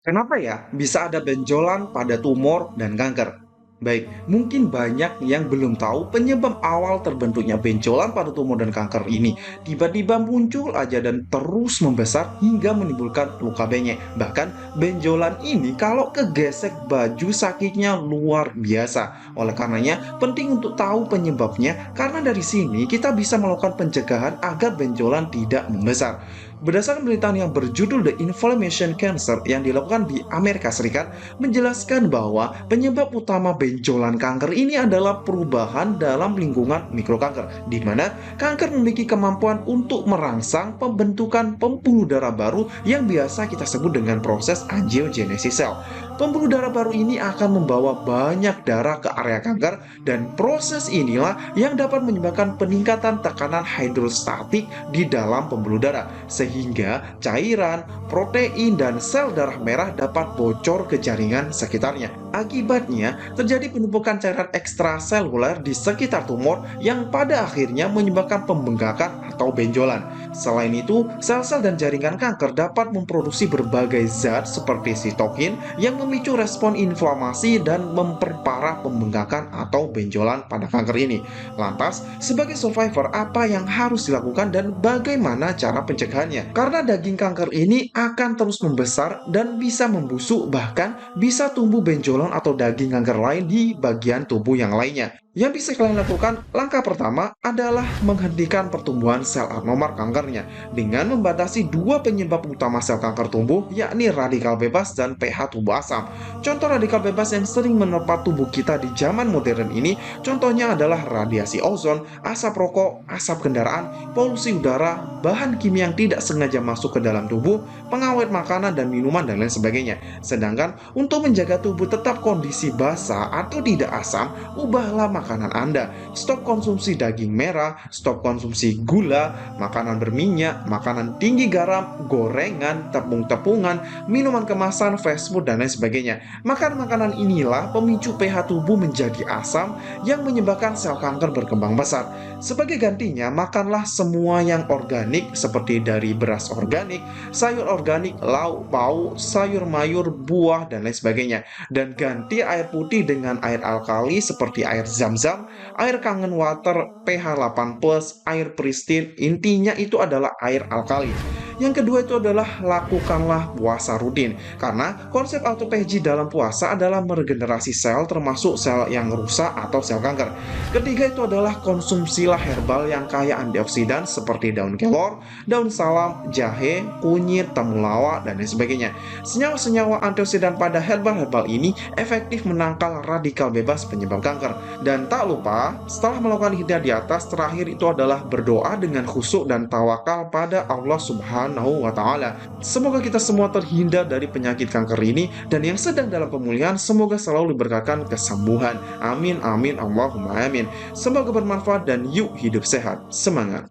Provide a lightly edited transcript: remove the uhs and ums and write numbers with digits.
Kenapa ya bisa ada benjolan pada tumor dan kanker? Baik, mungkin banyak yang belum tahu penyebab awal terbentuknya benjolan pada tumor dan kanker ini. Tiba-tiba muncul aja dan terus membesar hingga menimbulkan luka bengek. Bahkan benjolan ini kalau kegesek baju sakitnya luar biasa. Oleh karenanya penting untuk tahu penyebabnya karena dari sini kita bisa melakukan pencegahan agar benjolan tidak membesar. Berdasarkan penelitian yang berjudul The Inflammation Cancer yang dilakukan di Amerika Serikat, menjelaskan bahwa penyebab utama benjolan kanker ini adalah perubahan dalam lingkungan mikrokanker, di mana kanker memiliki kemampuan untuk merangsang pembentukan pembuluh darah baru yang biasa kita sebut dengan proses angiogenesis sel. Pembuluh darah baru ini akan membawa banyak darah ke area kanker dan proses inilah yang dapat menyebabkan peningkatan tekanan hidrostatik di dalam pembuluh darah sehingga cairan, protein, dan sel darah merah dapat bocor ke jaringan sekitarnya. Akibatnya, terjadi penumpukan cairan ekstraseluler di sekitar tumor yang pada akhirnya menyebabkan pembengkakan atau benjolan. Selain itu, sel-sel dan jaringan kanker dapat memproduksi berbagai zat seperti sitokin yang memicu respon inflamasi dan memperparah pembengkakan atau benjolan pada kanker ini. Lantas, sebagai survivor, apa yang harus dilakukan dan bagaimana cara pencegahannya? Karena daging kanker ini akan terus membesar dan bisa membusuk, bahkan bisa tumbuh benjolan atau daging kanker lain di bagian tubuh yang lainnya. Yang bisa kalian lakukan, langkah pertama adalah menghentikan pertumbuhan sel abnormal kankernya dengan membatasi dua penyebab utama sel kanker tumbuh, yakni radikal bebas dan pH tubuh asam. Contoh radikal bebas yang sering menerpa tubuh kita di zaman modern ini, contohnya adalah radiasi ozon, asap rokok, asap kendaraan, polusi udara, bahan kimia yang tidak sengaja masuk ke dalam tubuh, pengawet makanan dan minuman, dan lain sebagainya. Sedangkan untuk menjaga tubuh tetap kondisi basah atau tidak asam, ubahlah makanan Anda. Stop konsumsi daging merah, stop konsumsi gula, makanan berminyak, makanan tinggi garam, gorengan, tepung-tepungan, minuman kemasan, fast food, dan lain sebagainya. Makanan-makanan inilah pemicu pH tubuh menjadi asam yang menyebabkan sel kanker berkembang besar. Sebagai gantinya, makanlah semua yang organik seperti dari beras organik, sayur organik, lauk pauk, sayur mayur, buah, dan lain sebagainya. Dan ganti air putih dengan air alkali seperti air zam-zam, air kangen water pH 8+, air pristine, intinya itu adalah air alkali. Yang kedua itu adalah lakukanlah puasa rutin. Karena konsep autophagy dalam puasa adalah meregenerasi sel termasuk sel yang rusak atau sel kanker. Ketiga itu adalah konsumsilah herbal yang kaya antioksidan seperti daun kelor, daun salam, jahe, kunyit, temulawak, dan lain sebagainya. Senyawa-senyawa antioksidan pada herbal-herbal ini efektif menangkal radikal bebas penyebab kanker. Dan tak lupa, setelah melakukan hidayah di atas, terakhir itu adalah berdoa dengan khusyuk dan tawakal pada Allah Subhanahu wa Ta'ala. Semoga kita semua terhindar dari penyakit kanker ini, dan yang sedang dalam pemulihan, semoga selalu diberikan kesembuhan. Amin, amin, Allahumma amin. Semoga bermanfaat dan yuk hidup sehat. Semangat!